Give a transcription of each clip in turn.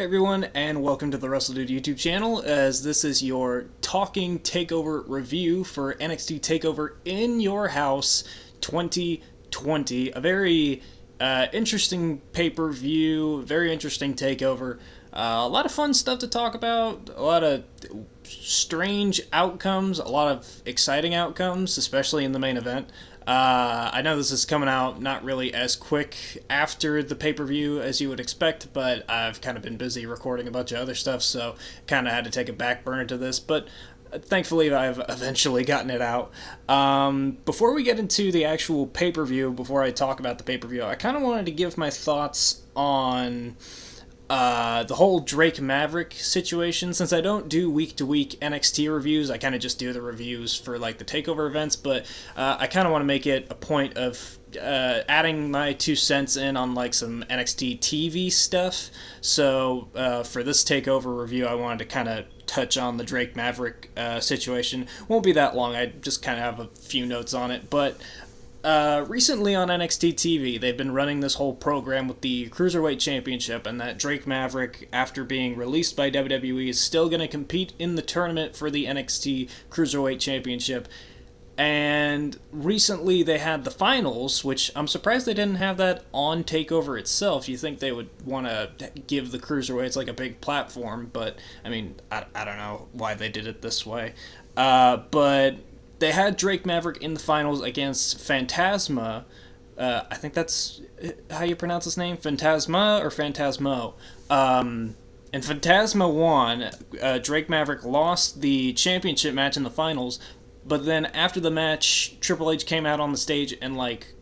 everyone, and welcome to the WRESTLEDUDE YouTube channel, as this is your talking takeover review for NXT Takeover in Your House 2020. A very interesting pay-per-view, very interesting takeover. A lot of fun stuff to talk about, a lot of strange outcomes, a lot of exciting outcomes, especially in the main event. I know this is coming out not really as quick after the pay-per-view as you would expect, but I've kind of been busy recording a bunch of other stuff, so kind of had to take a back burner to this, but thankfully I've eventually gotten it out. Before we get into the actual pay-per-view, before I talk about the pay-per-view, I kind of wanted to give my thoughts on the whole Drake Maverick situation. Since I don't do week-to-week NXT reviews, I kind of just do the reviews for like the takeover events, but I kind of want to make it a point of adding my 2 cents in on like some NXT TV stuff. So for this takeover review, I wanted to kind of touch on the Drake Maverick situation. Won't be that long, I just kind of have a few notes on it, but recently on NXT TV, they've been running this whole program with the Cruiserweight Championship, and that Drake Maverick, after being released by WWE, is still going to compete in the tournament for the NXT Cruiserweight Championship. And recently they had the finals, which I'm surprised they didn't have that on TakeOver itself. You think they would want to give the Cruiserweights like a big platform, but I mean, I don't know why they did it this way. But they had Drake Maverick in the finals against Phantasma. I think that's how you pronounce his name? Phantasma or Phantasmo. And Phantasma won. Drake Maverick lost the championship match in the finals. But then after the match, Triple H came out on the stage and like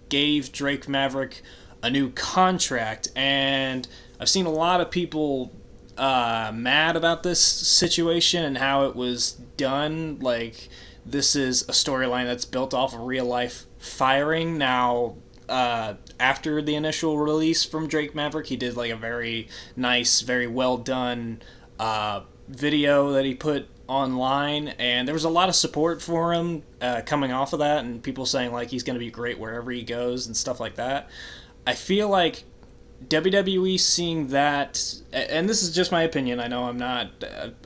gave Drake Maverick a new contract. And I've seen a lot of people mad about this situation and how it was done. Like, this is a storyline that's built off of real life firing. Now, after the initial release from Drake Maverick, he did like a very nice, very well done video that he put online, and there was a lot of support for him coming off of that, and people saying like he's going to be great wherever he goes and stuff like that. I feel like WWE seeing that, and this is just my opinion, I know I'm not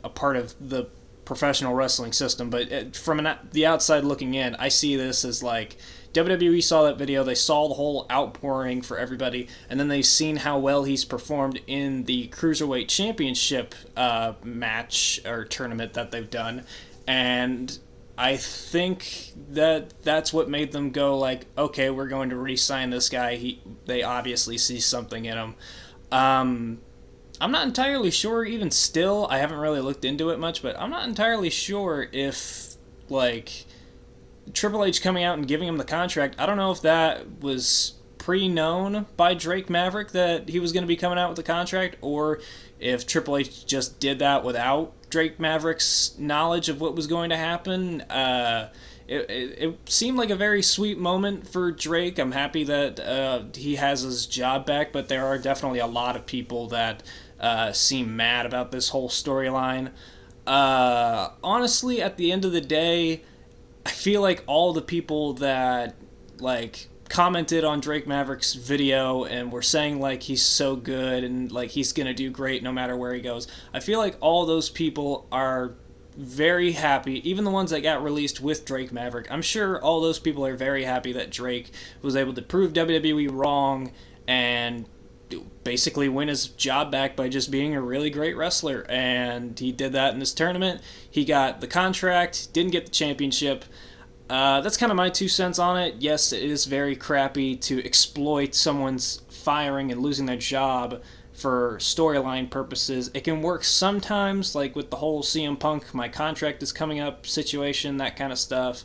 a part of the professional wrestling system, but from the outside looking in, I see this as like WWE saw that video, they saw the whole outpouring for everybody, and then they've seen how well he's performed in the Cruiserweight Championship match or tournament that they've done, and I think that that's what made them go like, okay, we're going to re-sign this guy. They obviously see something in him. I'm not entirely sure, even still, I haven't really looked into it much, but I'm not entirely sure if, like, Triple H coming out and giving him the contract, I don't know if that was pre-known by Drake Maverick that he was going to be coming out with the contract, or if Triple H just did that without Drake Maverick's knowledge of what was going to happen. It seemed like a very sweet moment for Drake. I'm happy that he has his job back, but there are definitely a lot of people that seem mad about this whole storyline. Honestly, at the end of the day, I feel like all the people that like commented on Drake Maverick's video and were saying like he's so good and like he's gonna do great no matter where he goes, I feel like all those people are very happy, even the ones that got released with Drake Maverick. I'm sure all those people are very happy that Drake was able to prove WWE wrong and basically win his job back by just being a really great wrestler, and he did that in this tournament. He got the contract, didn't get the championship. That's kind of my 2 cents on it. Yes, it is very crappy to exploit someone's firing and losing their job for storyline purposes. It can work sometimes, like with the whole CM Punk, my contract is coming up situation, that kind of stuff.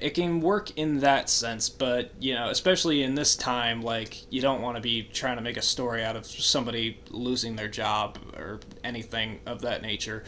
It can work in that sense, but, you know, especially in this time, like, you don't want to be trying to make a story out of somebody losing their job or anything of that nature.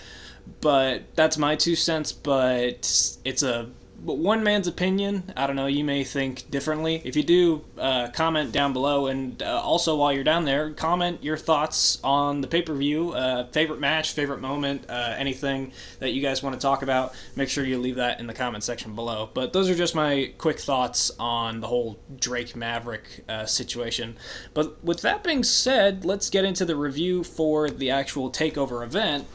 But that's my 2 cents, but it's a one man's opinion. I don't know, you may think differently. If you do, comment down below, and also while you're down there, comment your thoughts on the pay-per-view, favorite match, favorite moment, anything that you guys want to talk about. Make sure you leave that in the comment section below. But those are just my quick thoughts on the whole Drake Maverick situation. But with that being said, let's get into the review for the actual TakeOver event.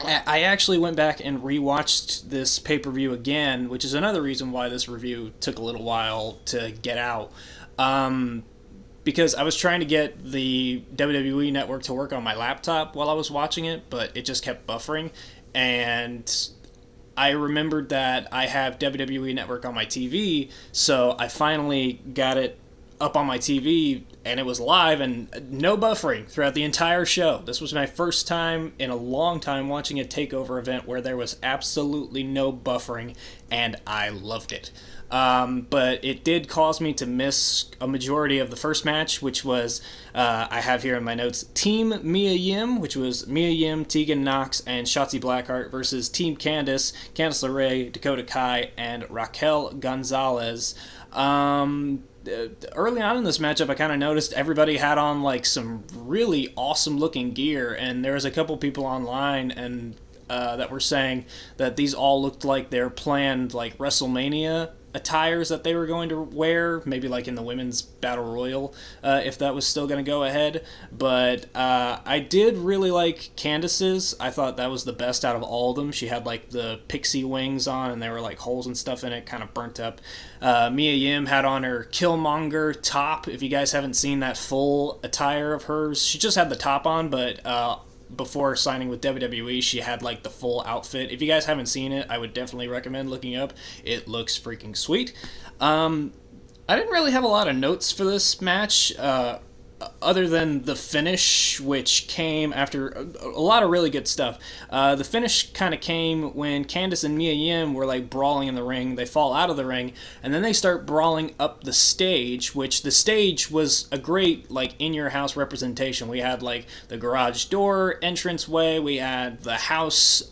I actually went back and rewatched this pay-per-view again, which is another reason why this review took a little while to get out. Because I was trying to get the WWE Network to work on my laptop while I was watching it, but it just kept buffering. And I remembered that I have WWE Network on my TV, so I finally got it up on my TV, and it was live and no buffering throughout the entire show. This was my first time in a long time watching a TakeOver event where there was absolutely no buffering, and I loved it. But it did cause me to miss a majority of the first match, which was, I have here in my notes, Team Mia Yim, which was Mia Yim, Tegan Nox, and Shotzi Blackheart versus Team Candice, Candice LeRae, Dakota Kai, and Raquel Gonzalez. Early on in this matchup, I kind of noticed everybody had on like some really awesome looking gear, and there was a couple people online and that were saying that these all looked like their planned like WrestleMania attires that they were going to wear, maybe like in the women's battle royal, if that was still going to go ahead. But I did really like Candice's. I thought that was the best out of all of them. She had like the pixie wings on, and there were like holes and stuff in it, kind of burnt up. Mia Yim had on her Killmonger top. If you guys haven't seen that full attire of hers, she just had the top on, but before signing with WWE, she had like the full outfit. If you guys haven't seen it, I would definitely recommend looking up. It looks freaking sweet. I didn't really have a lot of notes for this match, other than the finish, which came after a lot of really good stuff. The finish kind of came when Candice and Mia Yim were like brawling in the ring. They fall out of the ring, and then they start brawling up the stage, which the stage was a great like in-your-house representation. We had like the garage door entranceway, we had the house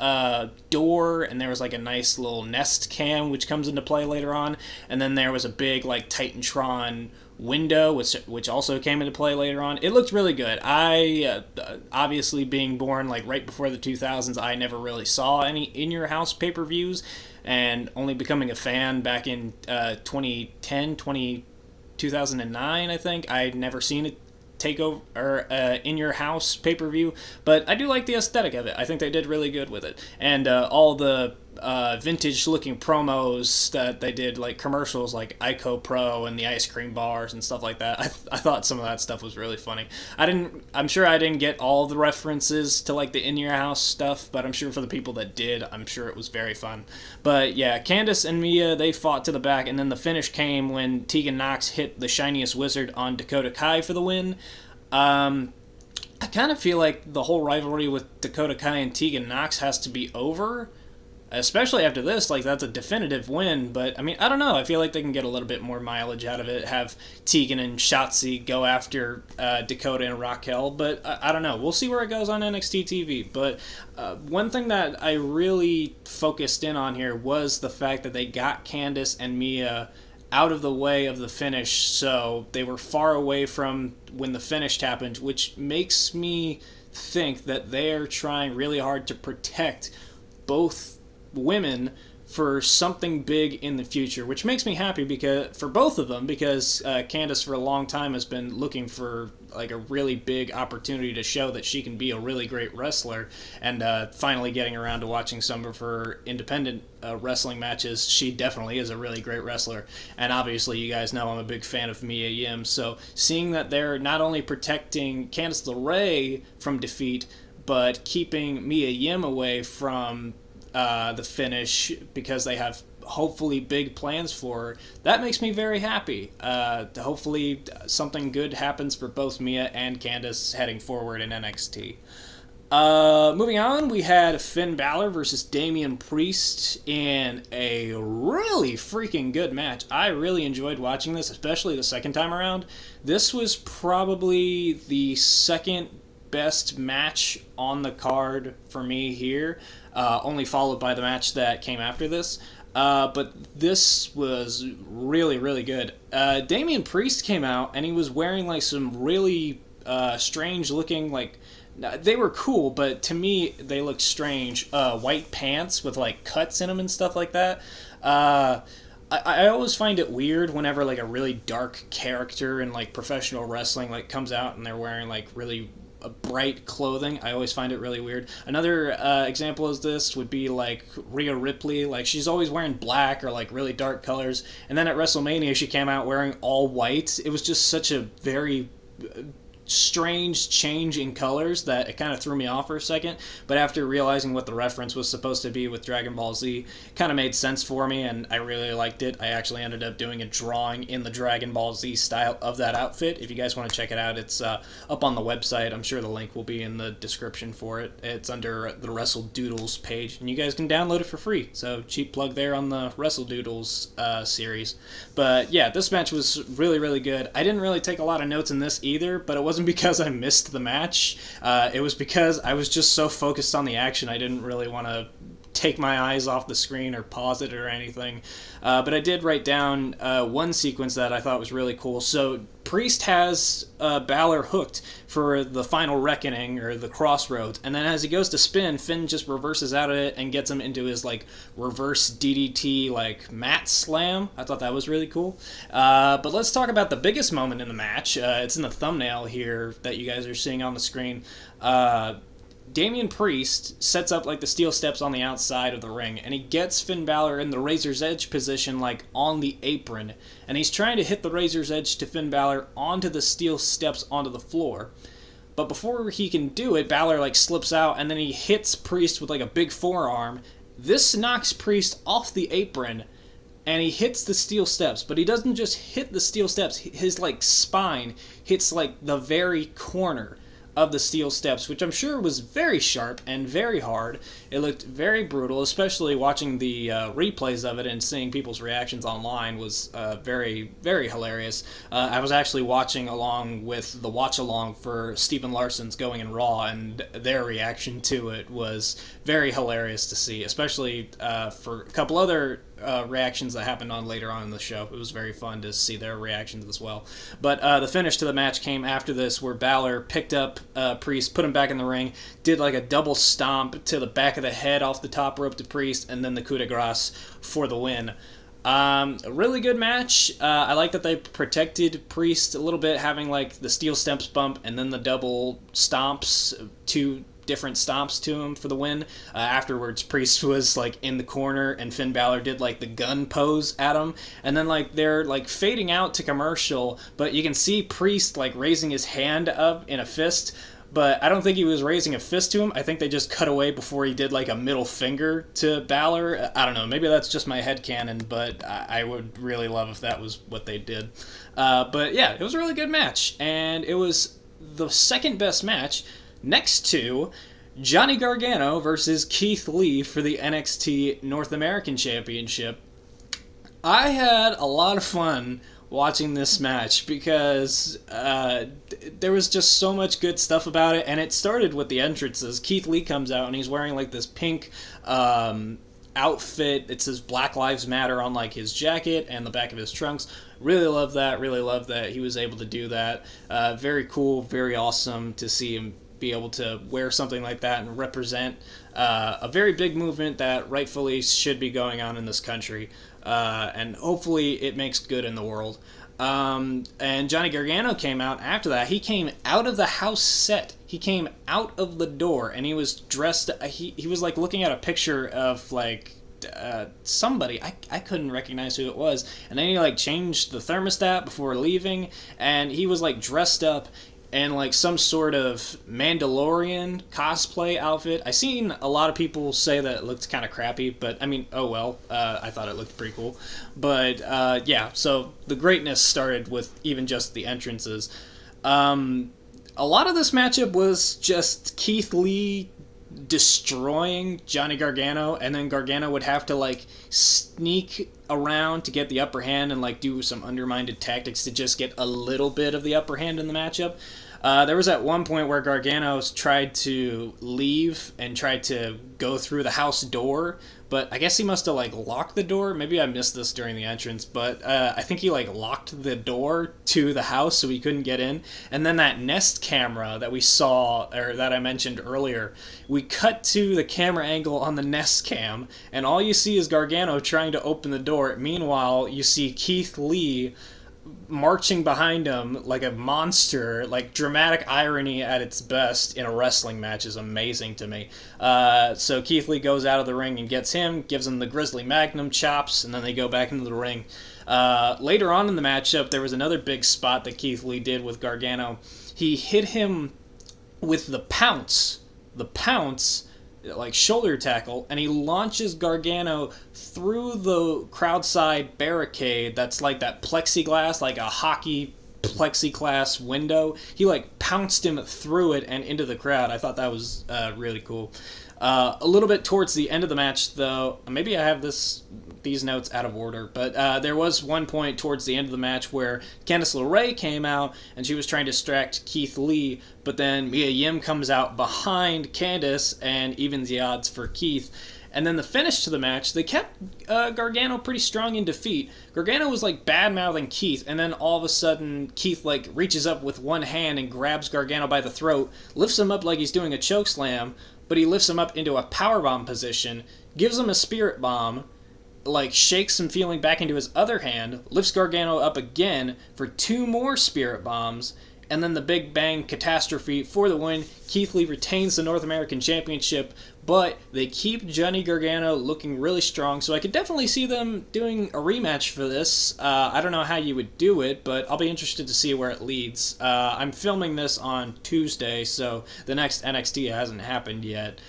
door, and there was like a nice little Nest cam, which comes into play later on, and then there was a big like Titantron window, which also came into play later on. It looked really good. I obviously being born like right before the 2000s, I never really saw any in-your-house pay-per-views, and only becoming a fan back in 2009, I think. I'd never seen a takeover or in your house pay-per-view, but I do like the aesthetic of it. I think they did really good with it, and all the vintage looking promos that they did, like commercials like Ico Pro and the ice cream bars and stuff like that. I thought some of that stuff was really funny. I'm sure I didn't get all the references to like the in your house stuff, but I'm sure for the people that did, I'm sure it was very fun. But yeah, Candice and Mia, they fought to the back, and then the finish came when Tegan Nox hit the shiniest wizard on Dakota Kai for the win. I kind of feel like the whole rivalry with Dakota Kai and Tegan Nox has to be over, especially after this. Like, that's a definitive win, but I mean, I don't know. I feel like they can get a little bit more mileage out of it, have Tegan and Shotzi go after Dakota and Raquel, but I don't know. We'll see where it goes on NXT TV. But one thing that I really focused in on here was the fact that they got Candice and Mia out of the way of the finish, so they were far away from when the finish happened, which makes me think that they're trying really hard to protect both women for something big in the future, which makes me happy because for both of them, because Candice for a long time has been looking for like a really big opportunity to show that she can be a really great wrestler, and finally getting around to watching some of her independent wrestling matches. She definitely is a really great wrestler, and obviously you guys know I'm a big fan of Mia Yim, so seeing that they're not only protecting Candice LeRae from defeat, but keeping Mia Yim away from the finish because they have hopefully big plans for her, that makes me very happy. Hopefully something good happens for both Mia and Candice heading forward in NXT. Moving on, we had Finn Balor versus Damien Priest in a really freaking good match. I really enjoyed watching this, especially the second time around. This was probably the second best match on the card for me here, only followed by the match that came after this. But this was really, really good. Damien Priest came out, and he was wearing like some really strange looking, like, they were cool, but to me they looked strange. White pants with like cuts in them and stuff like that. I always find it weird whenever like a really dark character in like professional wrestling like comes out and they're wearing like really bright clothing. I always find it really weird. Another example of this would be like Rhea Ripley. Like, she's always wearing black or like really dark colors, and then at WrestleMania she came out wearing all white. It was just such a very strange change in colors that it kind of threw me off for a second, but after realizing what the reference was supposed to be with Dragon Ball Z, kind of made sense for me, and I really liked it. I actually ended up doing a drawing in the Dragon Ball Z style of that outfit. If you guys want to check it out, it's up on the website. I'm sure the link will be in the description for it. It's under the WrestleDoodles page, and you guys can download it for free, so cheap plug there on the WrestleDoodles series. But yeah, this match was really, really good. I didn't really take a lot of notes in this either, but it wasn't because I missed the match. It was because I was just so focused on the action, I didn't really want to take my eyes off the screen or pause it or anything. But I did write down one sequence that I thought was really cool. So Priest has Balor hooked for the final reckoning or the crossroads, and then as he goes to spin, Finn just reverses out of it and gets him into his like reverse DDT like mat slam. I thought that was really cool. But let's talk about the biggest moment in the match. It's in the thumbnail here that you guys are seeing on the screen. Damien Priest sets up like the steel steps on the outside of the ring, and he gets Finn Balor in the Razor's Edge position like on the apron, and he's trying to hit the Razor's Edge to Finn Balor onto the steel steps onto the floor. But before he can do it, Balor like slips out, and then he hits Priest with like a big forearm. This knocks Priest off the apron, and he hits the steel steps, but he doesn't just hit the steel steps, his like spine hits like the very corner of the steel steps, which I'm sure was very sharp and very hard. It looked very brutal, especially watching the replays of it and seeing people's reactions online was very, very hilarious. I was actually watching along with the watch-along for Stephen Larson's Going in Raw, and their reaction to it was very hilarious to see, especially for a couple other reactions that happened on later on in the show. It was very fun to see their reactions as well. But the finish to the match came after this, where Balor picked up Priest, put him back in the ring, did like a double stomp to the back of the head off the top rope to Priest, and then the coup de grace for the win. A really good match. I like that they protected Priest a little bit, having like the steel steps bump and then the double stomps, two different stomps to him for the win. Afterwards, Priest was like in the corner, and Finn Balor did like the gun pose at him, and then like they're like fading out to commercial, but you can see Priest like raising his hand up in a fist. But I don't think he was raising a fist to him. I think they just cut away before he did like a middle finger to Balor. I don't know. Maybe that's just my headcanon, but I would really love if that was what they did. But yeah, it was a really good match. And it was the second best match next to Johnny Gargano versus Keithley for the NXT North American Championship. I had a lot of fun watching this match because there was just so much good stuff about it, and it started with the entrances. Keith Lee comes out and he's wearing like this pink outfit. It says Black Lives Matter on like his jacket and the back of his trunks. Really love that he was able to do that. Very cool, very awesome to see him be able to wear something like that and represent a very big movement that rightfully should be going on in this country. And hopefully it makes good in the world. And Johnny Gargano came out after that. He came out of the house set. He came out of the door, and he was dressed. He was like looking at a picture of like somebody. I couldn't recognize who it was. And then he like changed the thermostat before leaving, and he was like dressed up and like some sort of Mandalorian cosplay outfit. I seen a lot of people say that it looked kind of crappy, but I mean, oh well. I thought it looked pretty cool. But yeah, so the greatness started with even just the entrances. A lot of this matchup was just Keith Lee destroying Johnny Gargano, and then Gargano would have to like sneak around to get the upper hand and like do some undermined tactics to just get a little bit of the upper hand in the matchup. There was at one point where Gargano tried to leave and tried to go through the house door, but I guess he must have like locked the door. Maybe I missed this during the entrance, but I think he like locked the door to the house so he couldn't get in. And then that Nest camera that we saw, or that I mentioned earlier, we cut to the camera angle on the Nest cam, and all you see is Gargano trying to open the door. Meanwhile, you see Keithley marching behind him like a monster. Like, dramatic irony at its best in a wrestling match is amazing to me. So Keithley goes out of the ring and gets him, gives him the Grizzly Magnum chops, and then they go back into the ring. Later on in the matchup, there was another big spot that Keithley did with Gargano. He hit him with the pounce, like shoulder tackle, and he launches Gargano through the crowd side barricade that's like that plexiglass, like a hockey plexiglass window. He like pounced him through it and into the crowd. I thought that was really cool. A little bit towards the end of the match, though, maybe I have these notes out of order, but there was one point towards the end of the match where Candice LeRae came out and she was trying to distract Keithley, but then Mia Yim comes out behind Candice and evens the odds for Keith. And then the finish to the match, they kept Gargano pretty strong in defeat. Gargano was like bad-mouthing Keith, and then all of a sudden Keith like reaches up with one hand and grabs Gargano by the throat, lifts him up like he's doing a choke slam, but he lifts him up into a powerbomb position, gives him a spirit bomb, like shakes him feeling back into his other hand, lifts Gargano up again for 2 more spirit bombs, and then the Big Bang Catastrophe for the win. Keithley retains the North American Championship, but they keep Johnny Gargano looking really strong, so I could definitely see them doing a rematch for this. I don't know how you would do it, but I'll be interested to see where it leads. I'm filming this on Tuesday, so the next NXT hasn't happened yet.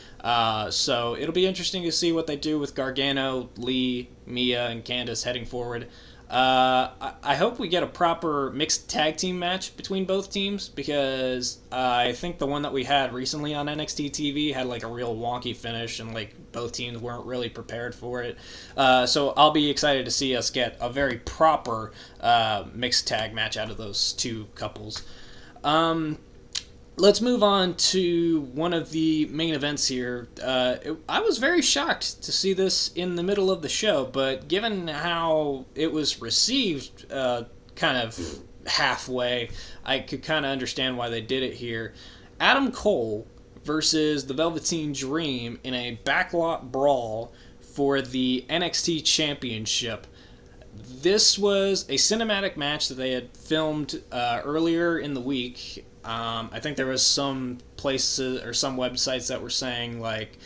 So it'll be interesting to see what they do with Gargano, Lee, Mia, and Candice heading forward. I hope we get a proper mixed tag team match between both teams, because I think the one that we had recently on NXT TV had like a real wonky finish and like both teams weren't really prepared for it. So I'll be excited to see us get a very proper mixed tag match out of those two couples. Let's move on to one of the main events here. I was very shocked to see this in the middle of the show, but given how it was received kind of halfway, I could kind of understand why they did it here. Adam Cole versus the Velvetine Dream in a Backlot Brawl for the NXT Championship. This was a cinematic match that they had filmed earlier in the week. I think there was some places or some websites that were saying like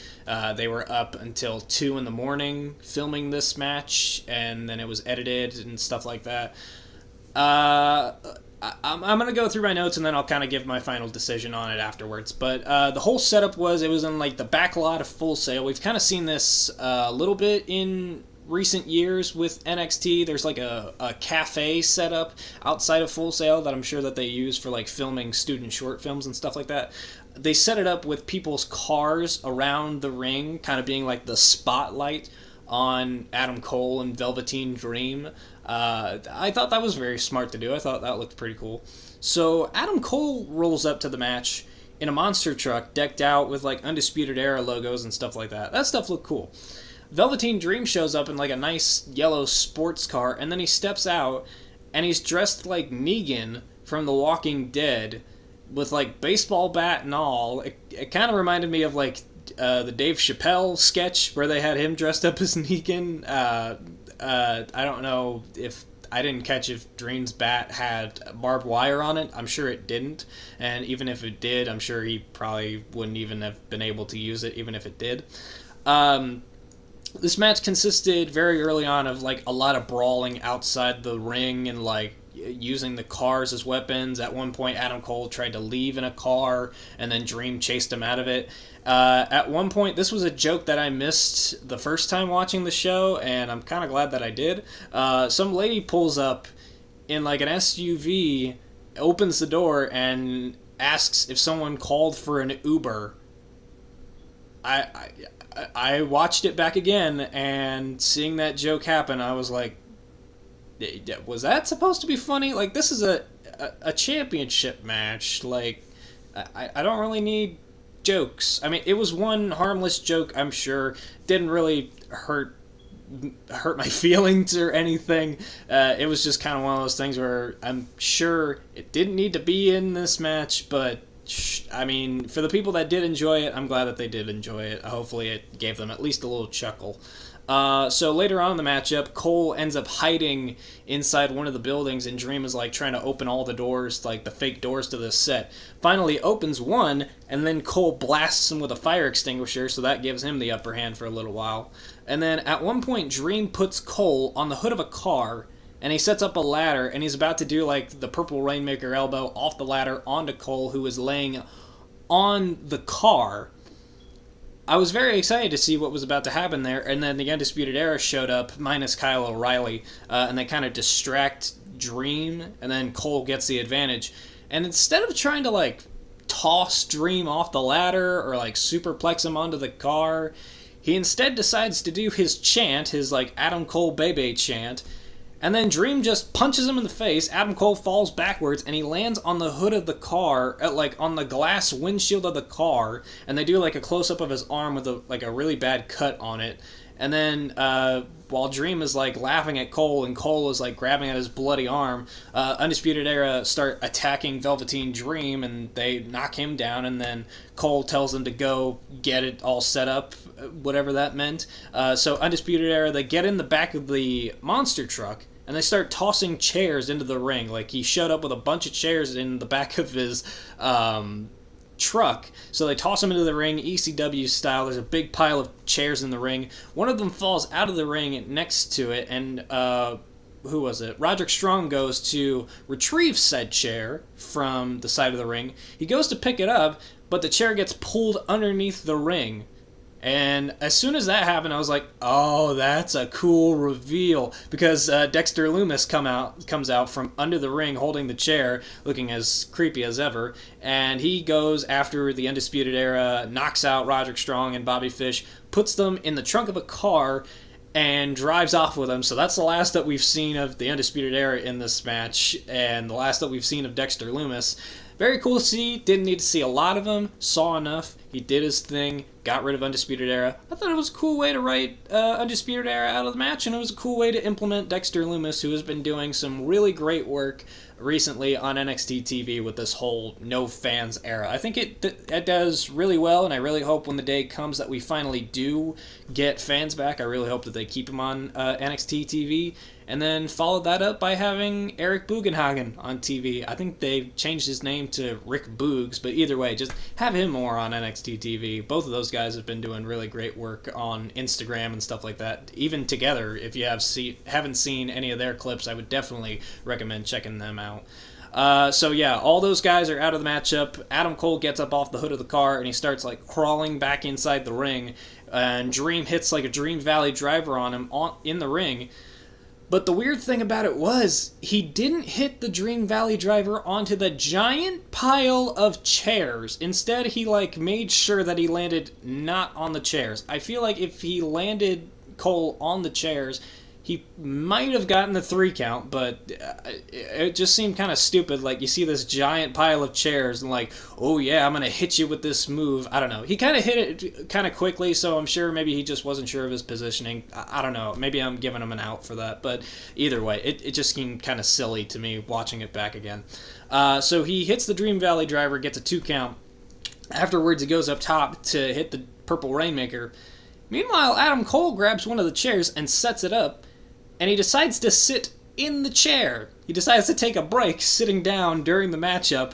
they were up until 2 in the morning filming this match, and then it was edited and stuff like that. I'm going to go through my notes and then I'll kind of give my final decision on it afterwards. But the whole setup was it was in like the back lot of Full Sail. We've kind of seen this a little bit in recent years with NXT. There's like a cafe set up outside of Full Sail that I'm sure that they use for like filming student short films and stuff like that. They set it up with people's cars around the ring, kind of being like the spotlight on Adam Cole and Velveteen Dream. I thought that was very smart to do. I thought that looked pretty cool. So Adam Cole rolls up to the match in a monster truck decked out with like Undisputed Era logos and stuff like that. That stuff looked cool. Velveteen Dream shows up in like a nice yellow sports car, and then he steps out and he's dressed like Negan from The Walking Dead with like baseball bat and all. It kind of reminded me of like the Dave Chappelle sketch where they had him dressed up as Negan. I don't know if I didn't catch if Dream's bat had barbed wire on it. I'm sure it didn't, and even if it did, I'm sure he probably wouldn't even have been able to use it even if it did. This match consisted very early on of like a lot of brawling outside the ring and like using the cars as weapons. At one point, Adam Cole tried to leave in a car, and then Dream chased him out of it. At one point, this was a joke that I missed the first time watching the show, and I'm kind of glad that I did. Some lady pulls up in like an SUV, opens the door, and asks if someone called for an Uber. I watched it back again, and seeing that joke happen, I was like, was that supposed to be funny? Like, this is a championship match. Like, I don't really need jokes. I mean, it was one harmless joke, I'm sure. Didn't really hurt my feelings or anything. It was just kind of one of those things where I'm sure it didn't need to be in this match, but I mean, for the people that did enjoy it, I'm glad that they did enjoy it. Hopefully it gave them at least a little chuckle. So later on in the matchup, Cole ends up hiding inside one of the buildings, and Dream is like trying to open all the doors, like the fake doors to this set. Finally opens one, and then Cole blasts him with a fire extinguisher, so that gives him the upper hand for a little while. And then at one point, Dream puts Cole on the hood of a car, and he sets up a ladder, and he's about to do like the Purple Rainmaker elbow off the ladder onto Cole, who is laying on the car. I was very excited to see what was about to happen there, and then the Undisputed Era showed up, minus Kyle O'Reilly, and they kind of distract Dream, and then Cole gets the advantage. And instead of trying to, like, toss Dream off the ladder or, like, superplex him onto the car, he instead decides to do his chant, his, like, Adam Cole Bebe chant, and then Dream just punches him in the face. Adam Cole falls backwards, and he lands on the hood of the car, like on the glass windshield of the car. And they do like a close-up of his arm with a really bad cut on it. And then while Dream is like laughing at Cole, and Cole is like grabbing at his bloody arm, Undisputed Era start attacking Velvetine Dream, and they knock him down. And then Cole tells them to go get it all set up, whatever that meant. So Undisputed Era, they get in the back of the monster truck, and they start tossing chairs into the ring. Like, he showed up with a bunch of chairs in the back of his truck. So they toss him into the ring, ECW style. There's a big pile of chairs in the ring. One of them falls out of the ring next to it, and who was it? Roderick Strong goes to retrieve said chair from the side of the ring. He goes to pick it up, but the chair gets pulled underneath the ring. And as soon as that happened, I was like, oh, that's a cool reveal. Because Dexter Lumis comes out from under the ring holding the chair, looking as creepy as ever. And he goes after the Undisputed Era, knocks out Roderick Strong and Bobby Fish, puts them in the trunk of a car, and drives off with them. So that's the last that we've seen of the Undisputed Era in this match, and the last that we've seen of Dexter Lumis. Very cool to see. Didn't need to see a lot of him. Saw enough. He did his thing. Got rid of Undisputed Era. I thought it was a cool way to write Undisputed Era out of the match, and it was a cool way to implement Dexter Lumis, who has been doing some really great work recently on NXT TV with this whole no fans era. I think it does really well, and I really hope when the day comes that we finally do get fans back, I really hope that they keep him on NXT TV. And then followed that up by having Eric Bugenhagen on TV. I think they've changed his name to Rick Boogs, but either way, just have him more on NXT TV. Both of those guys have been doing really great work on Instagram and stuff like that. Even together, if you haven't seen any of their clips, I would definitely recommend checking them out. So yeah, all those guys are out of the matchup. Adam Cole gets up off the hood of the car, and he starts like crawling back inside the ring. And Dream hits like a Dream Valley driver on him in the ring. But the weird thing about it was, he didn't hit the Dream Valley driver onto the giant pile of chairs. Instead, he, like, made sure that he landed not on the chairs. I feel like if he landed Cole on the chairs, he might have gotten the 3 count, but it just seemed kind of stupid. Like, you see this giant pile of chairs, and like, oh yeah, I'm going to hit you with this move. I don't know. He kind of hit it kind of quickly, so I'm sure maybe he just wasn't sure of his positioning. I don't know. Maybe I'm giving him an out for that, but either way, it just seemed kind of silly to me watching it back again. So he hits the Dream Valley driver, gets a 2 count. Afterwards, he goes up top to hit the Purple Rainmaker. Meanwhile, Adam Cole grabs one of the chairs and sets it up, and he decides to sit in the chair. He decides to take a break sitting down during the matchup.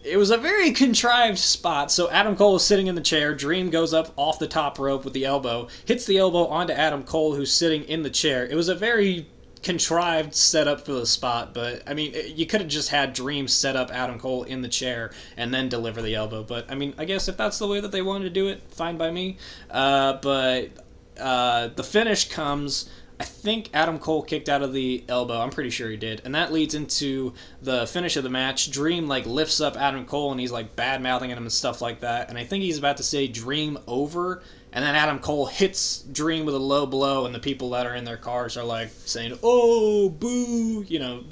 It was a very contrived spot. So Adam Cole is sitting in the chair. Dream goes up off the top rope with the elbow, hits the elbow onto Adam Cole, who's sitting in the chair. It was a very contrived setup for the spot, but I mean, you could have just had Dream set up Adam Cole in the chair and then deliver the elbow. But I mean, I guess if that's the way that they wanted to do it, fine by me. But the finish comes. I think Adam Cole kicked out of the elbow. I'm pretty sure he did. And that leads into the finish of the match. Dream, like, lifts up Adam Cole, and he's, like, bad-mouthing at him and stuff like that. And I think he's about to say Dream over and then Adam Cole hits Dream with a low blow, and the people that are in their cars are like saying, "Oh, boo,"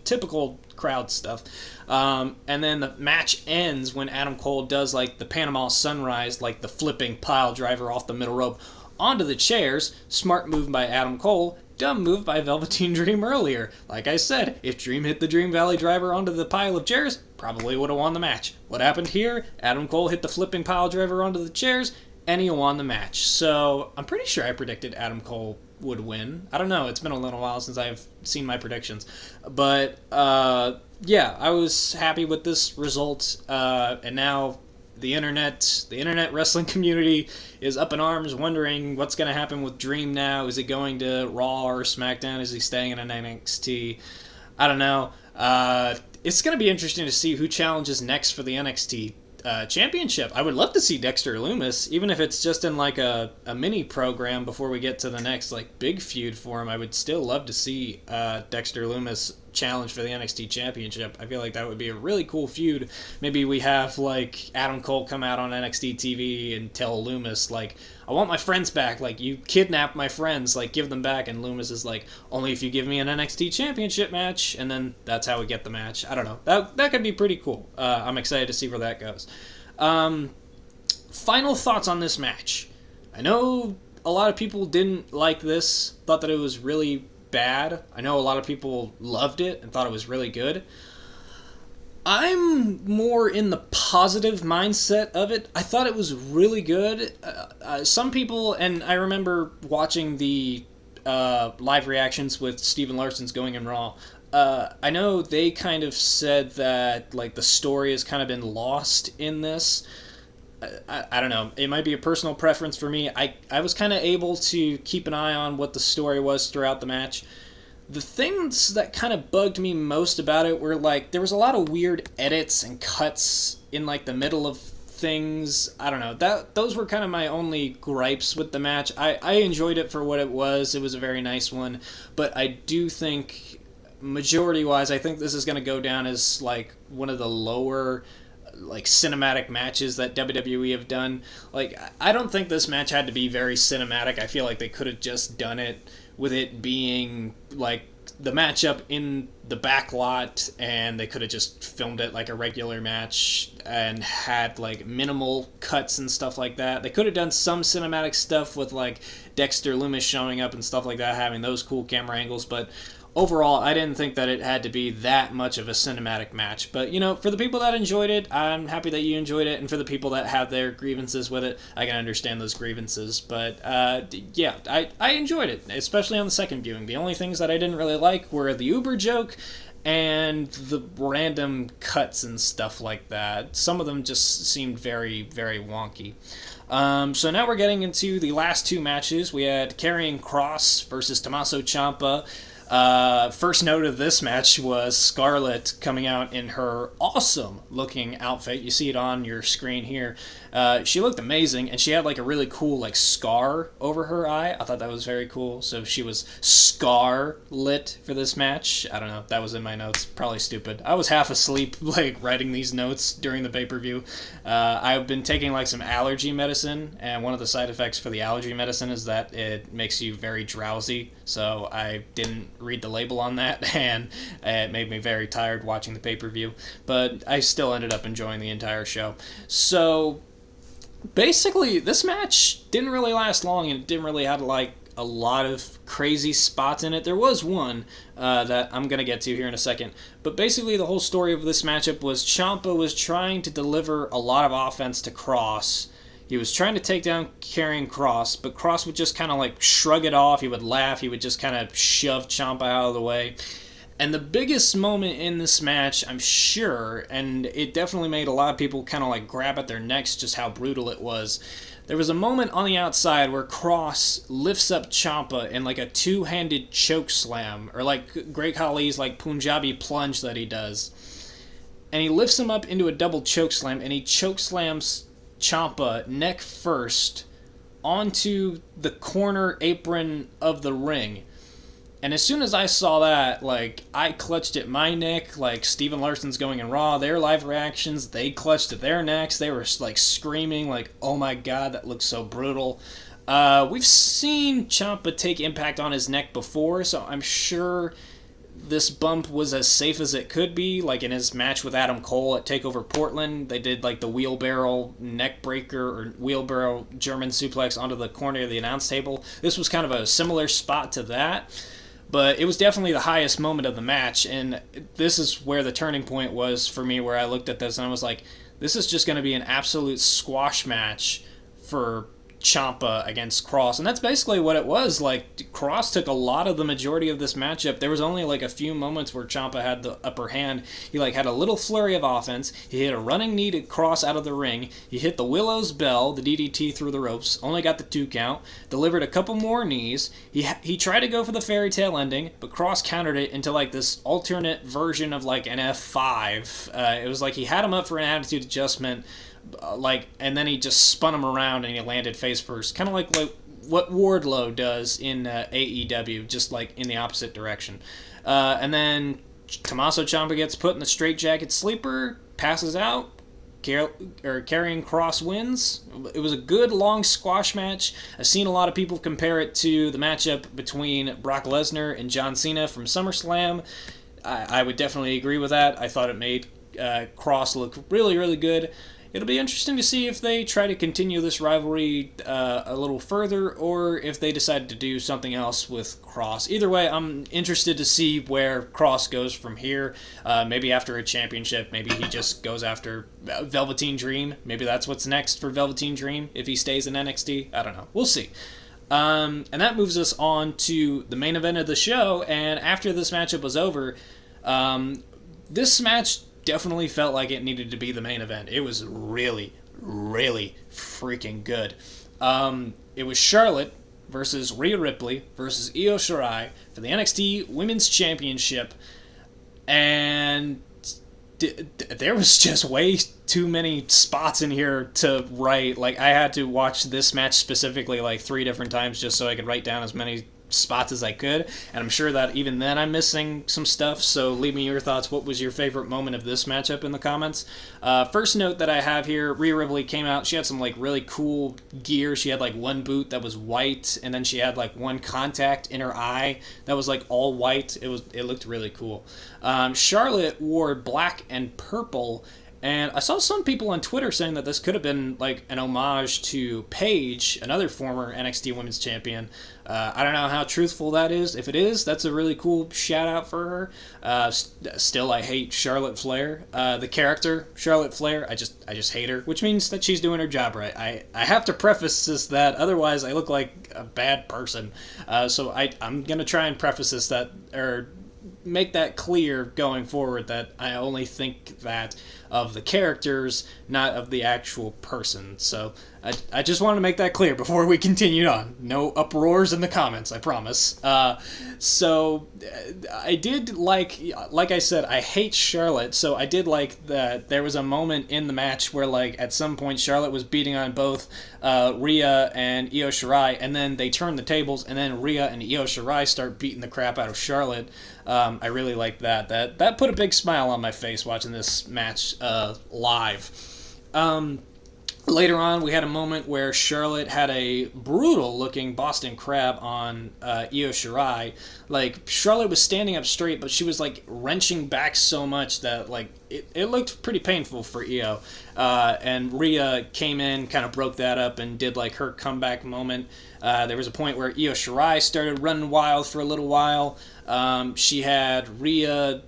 typical crowd stuff. And then the match ends when Adam Cole does like the Panama Sunrise, like the flipping pile driver off the middle rope onto the chairs. Smart move by Adam Cole. Dumb move by Velveteen Dream earlier. Like I said, if Dream hit the Dream Valley driver onto the pile of chairs, probably would have won the match. What happened here? Adam Cole hit the flipping pile driver onto the chairs, and he won the match. So I'm pretty sure I predicted Adam Cole would win. I don't know. It's been a little while since I've seen my predictions. But, yeah, I was happy with this result. And now the internet wrestling community is up in arms wondering what's going to happen with Dream now. Is he going to Raw or SmackDown? Is he staying in an NXT? I don't know. It's going to be interesting to see who challenges next for the NXT championship. I would love to see Dexter Lumis, even if it's just in like a mini program before we get to the next like big feud for him. I would still love to see Dexter Lumis challenge for the NXT championship. I feel like that would be a really cool feud. Maybe we have like Adam Cole come out on NXT TV and tell Lumis like, I want my friends back, like you kidnapped my friends, like give them back, and Lumis is like, only if you give me an NXT championship match, and then that's how we get the match. I don't know, that could be pretty cool. I'm excited to see where that goes. Final thoughts on this match. I know a lot of people didn't like this, thought that it was really bad. I know a lot of people loved it and thought it was really good. I'm more in the positive mindset of it. I thought it was really good. Some people, and I remember watching the live reactions with Steven Larson's Going in Raw. I know they kind of said that like the story has kind of been lost in this. I don't know. It might be a personal preference for me. I was kind of able to keep an eye on what the story was throughout the match. The things that kind of bugged me most about it were like there was a lot of weird edits and cuts in like the middle of things. I don't know. Those were kind of my only gripes with the match. I enjoyed it for what it was. It was a very nice one, but I do think majority-wise, I think this is going to go down as like one of the lower like cinematic matches that WWE have done. Like, I don't think this match had to be very cinematic. I feel like they could have just done it with it being like the matchup in the Backlot, and they could have just filmed it like a regular match and had like minimal cuts and stuff like that. They could have done some cinematic stuff with like Dexter Lumis showing up and stuff like that, having those cool camera angles, but overall, I didn't think that it had to be that much of a cinematic match. But, for the people that enjoyed it, I'm happy that you enjoyed it. And for the people that have their grievances with it, I can understand those grievances. But, yeah, I enjoyed it, especially on the second viewing. The only things that I didn't really like were the Uber joke and the random cuts and stuff like that. Some of them just seemed very, very wonky. So now we're getting into the last two matches. We had Karrion Kross versus Tommaso Ciampa. First note of this match was Scarlett coming out in her awesome looking outfit. You see it on your screen here. She looked amazing, and she had like a really cool like scar over her eye. I thought that was very cool. So she was Scar-lit for this match. I don't know. That was in my notes. Probably stupid. I was half asleep like writing these notes during the pay-per-view. I've been taking like some allergy medicine, and one of the side effects for the allergy medicine is that it makes you very drowsy. So I didn't read the label on that, and it made me very tired watching the pay-per-view. But I still ended up enjoying the entire show. So basically, this match didn't really last long, and it didn't really have like a lot of crazy spots in it. There was one that I'm going to get to here in a second. But basically, the whole story of this matchup was Ciampa was trying to deliver a lot of offense to Kross. He was trying to take down Karrion Kross, but Kross would just kind of like shrug it off. He would laugh. He would just kind of shove Ciampa out of the way. And the biggest moment in this match, I'm sure, and it definitely made a lot of people kind of like grab at their necks just how brutal it was. There was a moment on the outside where Kross lifts up Ciampa in like a two-handed choke slam, or like Great Khali's like Punjabi plunge that he does. And he lifts him up into a double choke slam, and he choke slams Ciampa neck first onto the corner apron of the ring. And as soon as I saw that, like, I clutched at my neck, like Steven Larson's Going in Raw, their live reactions, they clutched at their necks. They were like screaming like, oh my god, that looks so brutal. We've seen Ciampa take Impact on his neck before, so I'm sure this bump was as safe as it could be. Like in his match with Adam Cole at TakeOver Portland, they did like the wheelbarrow neck breaker or wheelbarrow German suplex onto the corner of the announce table. This was kind of a similar spot to that, but it was definitely the highest moment of the match, and this is where the turning point was for me, where I looked at this and I was like, this is just going to be an absolute squash match for Ciampa against Cross, and that's basically what it was. Like, Cross took a lot of the majority of this matchup. There was only like a few moments where Ciampa had the upper hand. He like had a little flurry of offense. He hit a running knee to Cross out of the ring. He hit the Willow's Bell, the DDT through the ropes. Only got the 2 count. Delivered a couple more knees. He tried to go for the fairy tale ending, but Cross countered it into like this alternate version of like an F5. It was like he had him up for an attitude adjustment. And then he just spun him around and he landed face first, kind of like what Wardlow does in AEW, just like in the opposite direction. And then Tommaso Ciampa gets put in the straitjacket sleeper, passes out, carrying Cross wins. It was a good long squash match. I've seen a lot of people compare it to the matchup between Brock Lesnar and John Cena from SummerSlam. I would definitely agree with that. I thought it made Cross look really, really good. It'll be interesting to see if they try to continue this rivalry a little further, or if they decide to do something else with Cross. Either way, I'm interested to see where Cross goes from here. Maybe after a championship, maybe he just goes after Velveteen Dream. Maybe that's what's next for Velveteen Dream if he stays in NXT. I don't know. We'll see. And that moves us on to the main event of the show, and after this matchup was over, this match definitely felt like it needed to be the main event. It was really, really freaking good. It was Charlotte versus Rhea Ripley versus Io Shirai for the NXT Women's Championship, and there was just way too many spots in here to write. Like, I had to watch this match specifically like 3 different times just so I could write down as many spots as I could, and I'm sure that even then I'm missing some stuff, so leave me your thoughts. What was your favorite moment of this matchup in the comments? First note that I have here, Rhea Ripley came out, she had some like really cool gear. She had like one boot that was white, and then she had like one contact in her eye that was like all white. It looked really cool. Charlotte wore black and purple, and I saw some people on Twitter saying that this could have been like an homage to Paige, another former NXT Women's Champion. I don't know how truthful that is. If it is, that's a really cool shout out for her. Still, I hate Charlotte Flair. The character Charlotte Flair, I just hate her, which means that she's doing her job right. I have to preface this that otherwise I look like a bad person. So I'm gonna try and preface this that, or make that clear going forward, that I only think that of the characters, not of the actual person. So I just want to make that clear before we continue on. No uproars in the comments, I promise. So I did like I said, I hate Charlotte, so I did like that there was a moment in the match where like at some point Charlotte was beating on both Rhea and Io Shirai, and then they turn the tables, and then Rhea and Io Shirai start beating the crap out of Charlotte. I really liked that. That put a big smile on my face watching this match live. Later on, we had a moment where Charlotte had a brutal-looking Boston Crab on Io Shirai. Like, Charlotte was standing up straight, but she was, like, wrenching back so much that, like, it looked pretty painful for Io. And Rhea came in, kind of broke that up, and did, like, her comeback moment. There was a point where Io Shirai started running wild for a little while. She had Rhea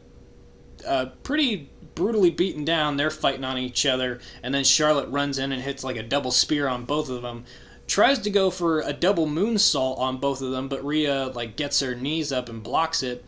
pretty brutally beaten down. They're fighting on each other, and then Charlotte runs in and hits like a double spear on both of them. Tries to go for a double moonsault on both of them, but Rhea like gets her knees up and blocks it.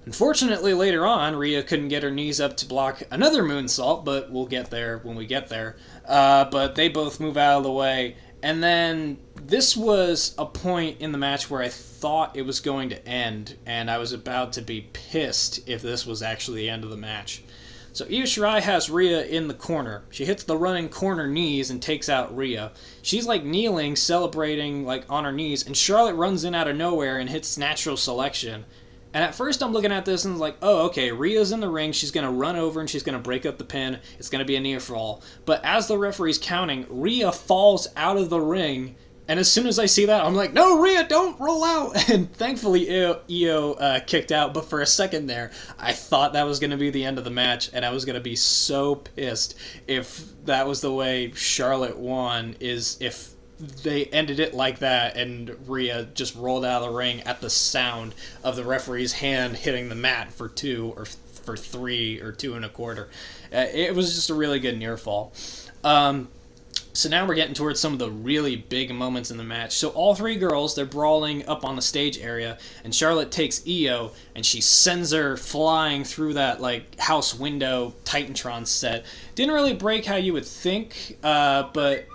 Unfortunately, later on, Rhea couldn't get her knees up to block another moonsault, but we'll get there when we get there. But they both move out of the way, and then this was a point in the match where I thought it was going to end, and I was about to be pissed if this was actually the end of the match. So Io Shirai has Rhea in the corner. She hits the running corner knees and takes out Rhea. She's like kneeling, celebrating like on her knees, and Charlotte runs in out of nowhere and hits natural selection. And at first I'm looking at this and like, oh, okay, Rhea's in the ring, she's going to run over and she's going to break up the pin, it's going to be a near fall. But as the referee's counting, Rhea falls out of the ring And as soon as I see that, I'm like, no, Rhea, don't roll out. And thankfully, Io kicked out. But for a second there, I thought that was going to be the end of the match. And I was going to be so pissed if that was the way Charlotte won, is if they ended it like that and Rhea just rolled out of the ring at the sound of the referee's hand hitting the mat for 2 or for 3 or 2 1/4. It was just a really good near fall. So now we're getting towards some of the really big moments in the match. So all 3 girls, they're brawling up on the stage area, and Charlotte takes Io, and she sends her flying through that, like, house window Titantron set. Didn't really break how you would think, but...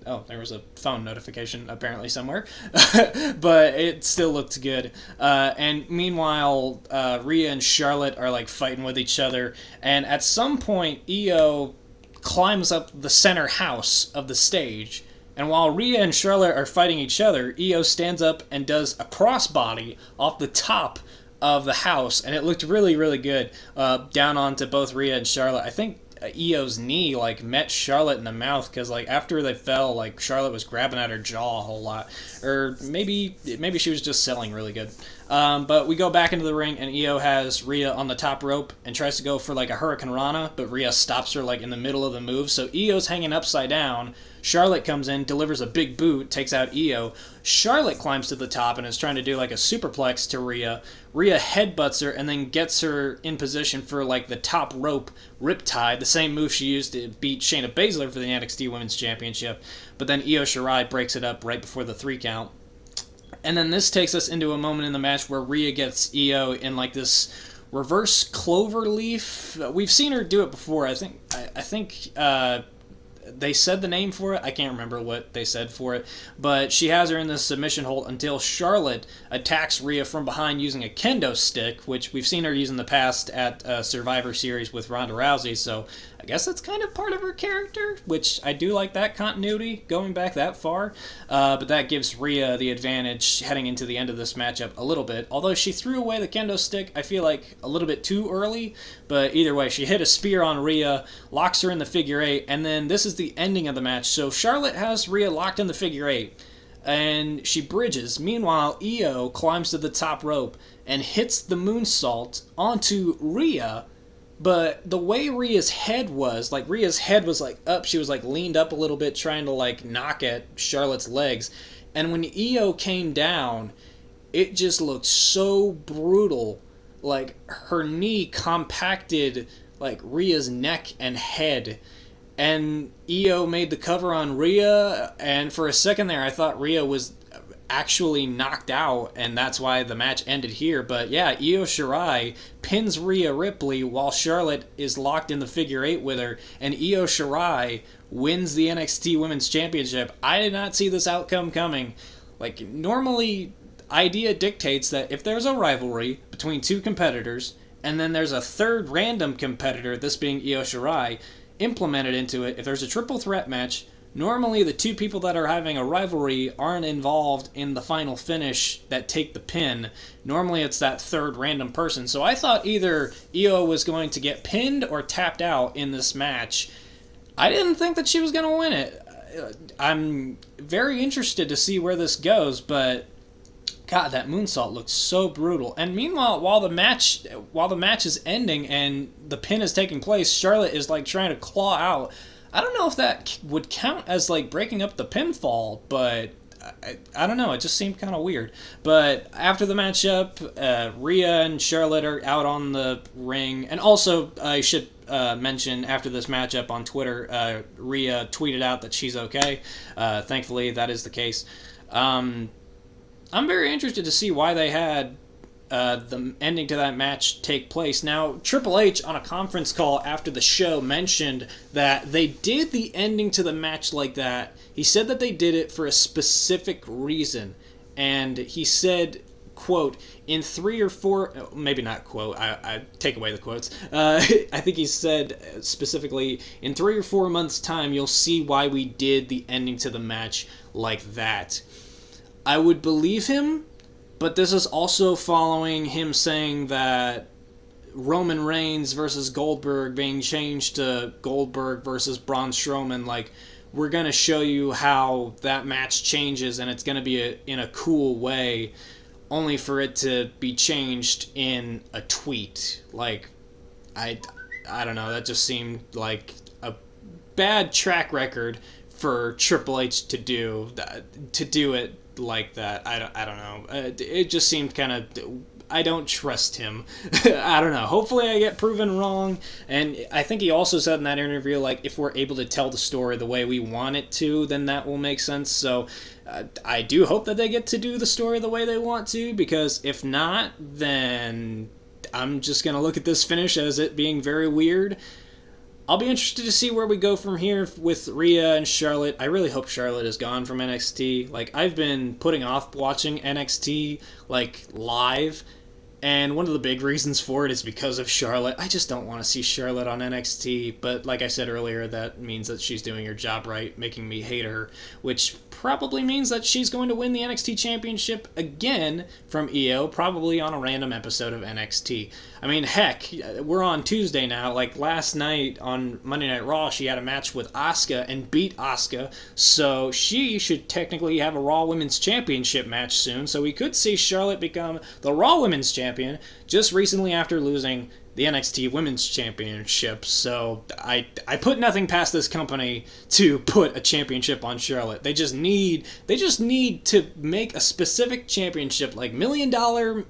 Oh, there was a phone notification apparently somewhere. But it still looked good. And meanwhile, Rhea and Charlotte are, like, fighting with each other, and at some point, Io climbs up the center house of the stage, and while Rhea and Charlotte are fighting each other, Io stands up and does a crossbody off the top of the house, and it looked really, really good, down onto both Rhea and Charlotte. I think Io's knee, like, met Charlotte in the mouth, because, like, after they fell, like, Charlotte was grabbing at her jaw a whole lot. Or maybe she was just selling really good. But we go back into the ring, and Io has Rhea on the top rope and tries to go for, like, a Hurricane Rana, but Rhea stops her, like, in the middle of the move. So Io's hanging upside down. Charlotte comes in, delivers a big boot, takes out Io. Charlotte climbs to the top and is trying to do, like, a superplex to Rhea. Rhea headbutts her and then gets her in position for, like, the top rope riptide, the same move she used to beat Shayna Baszler for the NXT Women's Championship. But then Io Shirai breaks it up right before the 3 count. And then this takes us into a moment in the match where Rhea gets Io in, like, this reverse clover leaf. We've seen her do it before. I think they said the name for it. I can't remember what they said for it. But she has her in this submission hold until Charlotte attacks Rhea from behind using a kendo stick, which we've seen her use in the past at Survivor Series with Ronda Rousey. So I guess that's kind of part of her character, which I do like that continuity going back that far. But that gives Rhea the advantage heading into the end of this matchup a little bit. Although she threw away the kendo stick, I feel like a little bit too early. But either way, she hit a spear on Rhea, locks her in the figure 8, and then this is the ending of the match. So Charlotte has Rhea locked in the figure 8, and she bridges. Meanwhile, Io climbs to the top rope and hits the moonsault onto Rhea. But the way Rhea's head was like up, she was like leaned up a little bit trying to like knock at Charlotte's legs. And when Io came down, it just looked so brutal. Like her knee compacted like Rhea's neck and head. And Io made the cover on Rhea, and for a second there I thought Rhea was actually knocked out, and that's why the match ended here. But yeah, Io Shirai pins Rhea Ripley while Charlotte is locked in the figure 8 with her, and Io Shirai wins the NXT Women's Championship. I did not see this outcome coming. Like, normally, idea dictates that if there's a rivalry between 2 competitors, and then there's a third random competitor, this being Io Shirai, implemented into it, if there's a triple threat match, normally the 2 people that are having a rivalry aren't involved in the final finish that take the pin. Normally it's that third random person. So I thought either Io was going to get pinned or tapped out in this match. I didn't think that she was going to win it. I'm very interested to see where this goes, but God, that moonsault looks so brutal. And meanwhile, while the match is ending and the pin is taking place, Charlotte is like trying to claw out. I don't know if that would count as like breaking up the pinfall, but I don't know. It just seemed kind of weird. But after the matchup, Rhea and Charlotte are out on the ring. And also, I should mention, after this matchup on Twitter, Rhea tweeted out that she's okay. Thankfully, that is the case. I'm very interested to see why they had the ending to that match take place. Now, Triple H on a conference call after the show mentioned that they did the ending to the match like that. He said that they did it for a specific reason. And he said, quote, in 3 or 4, maybe not quote, I take away the quotes. I think he said specifically, in 3 or 4 months' time, you'll see why we did the ending to the match like that. I would believe him, but this is also following him saying that Roman Reigns versus Goldberg being changed to Goldberg versus Braun Strowman, like, we're going to show you how that match changes, and it's going to be in a cool way, only for it to be changed in a tweet. Like, I don't know, that just seemed like a bad track record for Triple H to do it like that. I don't know. It just seemed kind of... I don't trust him. I don't know. Hopefully I get proven wrong. And I think he also said in that interview, like, if we're able to tell the story the way we want it to, then that will make sense. So I do hope that they get to do the story the way they want to, because if not, then I'm just going to look at this finish as it being very weird. I'll be interested to see where we go from here with Rhea and Charlotte. I really hope Charlotte is gone from NXT. Like, I've been putting off watching NXT, like, live, and one of the big reasons for it is because of Charlotte. I just don't want to see Charlotte on NXT, but like I said earlier, that means that she's doing her job right, making me hate her, which probably means that she's going to win the NXT Championship again from Io, probably on a random episode of NXT. I mean, heck, we're on Tuesday now. Like, last night on Monday Night Raw, she had a match with Asuka and beat Asuka, so she should technically have a Raw Women's Championship match soon, so we could see Charlotte become the Raw Women's Champion just recently after losing the NXT Women's Championship. So I put nothing past this company to put a championship on Charlotte. They just need to make a specific championship, like $1 million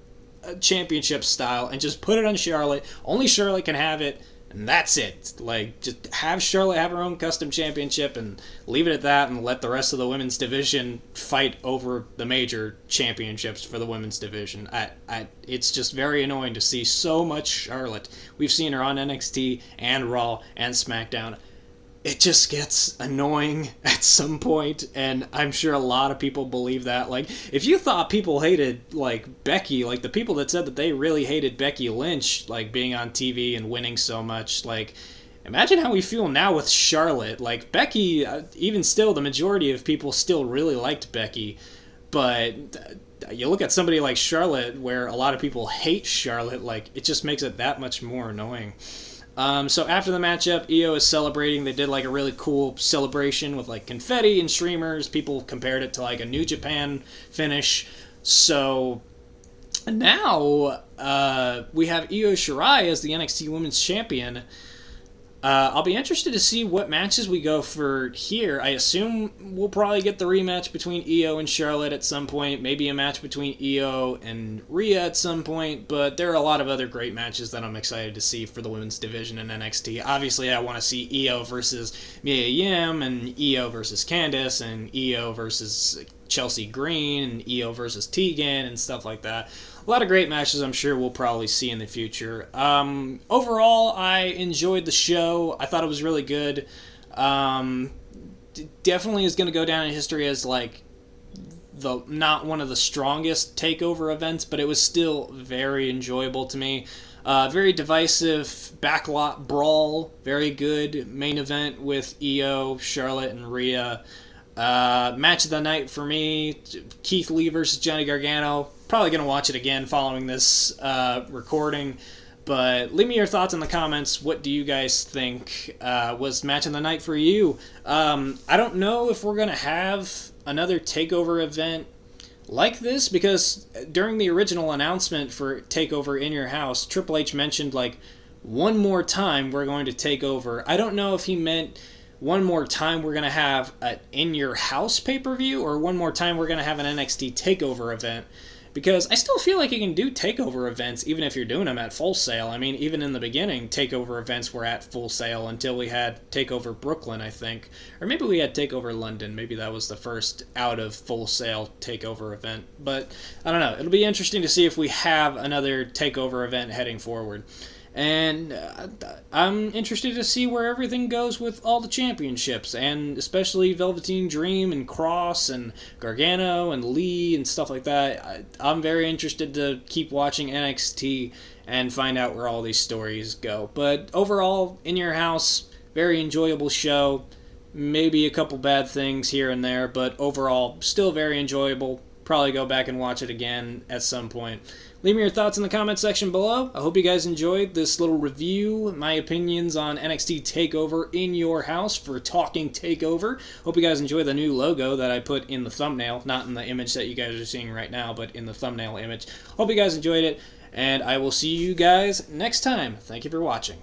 championship style, and just put it on Charlotte. Only Charlotte can have it, and that's it. Like, just have Charlotte have her own custom championship and leave it at that, and let the rest of the women's division fight over the major championships for the women's division. It's just very annoying to see so much Charlotte. We've seen her on NXT and Raw and SmackDown. It just gets annoying at some point, and I'm sure a lot of people believe that. Like, if you thought people hated, like, Becky, like, the people that said that they really hated Becky Lynch, like, being on TV and winning so much, like, imagine how we feel now with Charlotte. Like, Becky, even still, the majority of people still really liked Becky, but you look at somebody like Charlotte, where a lot of people hate Charlotte, like, it just makes it that much more annoying. So after the matchup, Io is celebrating. They did like a really cool celebration with like confetti and streamers. People compared it to like a New Japan finish. So now we have Io Shirai as the NXT Women's Champion. I'll be interested to see what matches we go for here. I assume we'll probably get the rematch between Io and Charlotte at some point, maybe a match between Io and Rhea at some point, but there are a lot of other great matches that I'm excited to see for the women's division in NXT. Obviously, I want to see Io versus Mia Yim, and Io versus Candice, and Io versus Chelsea Green, and Io versus Tegan, and stuff like that. A lot of great matches I'm sure we'll probably see in the future. Overall, I enjoyed the show. I thought it was really good. Definitely is going to go down in history as like not one of the strongest takeover events, but it was still very enjoyable to me. Very divisive backlot brawl. Very good main event with Io, Charlotte, and Rhea. Match of the night for me, Keithley versus Johnny Gargano. Probably going to watch it again following this recording, but leave me your thoughts in the comments. What do you guys think was match of the night for you? I don't know if we're going to have another TakeOver event like this, because during the original announcement for TakeOver in Your House, Triple H mentioned like one more time we're going to take over. I don't know if he meant one more time we're going to have an In Your House pay-per-view, or one more time we're going to have an NXT TakeOver event. Because I still feel like you can do TakeOver events even if you're doing them at Full Sail. I mean, even in the beginning, TakeOver events were at Full Sail until we had TakeOver Brooklyn, I think. Or maybe we had TakeOver London. Maybe that was the first out of Full Sail TakeOver event. But I don't know. It'll be interesting to see if we have another TakeOver event heading forward. And I'm interested to see where everything goes with all the championships, and especially Velveteen Dream and Cross and Gargano and Lee and stuff like that. I'm very interested to keep watching NXT and find out where all these stories go. But overall, In Your House, very enjoyable show. Maybe a couple bad things here and there, but overall, still very enjoyable. probably go back and watch it again at some point. Leave me your thoughts in the comment section below. I hope you guys enjoyed this little review, my opinions on NXT Takeover in your house for Talking Takeover. Hope you guys enjoy the new logo that I put in the thumbnail, not in the image that you guys are seeing right now, but in the thumbnail image. Hope you guys enjoyed it, and I will see you guys next time. Thank you for watching.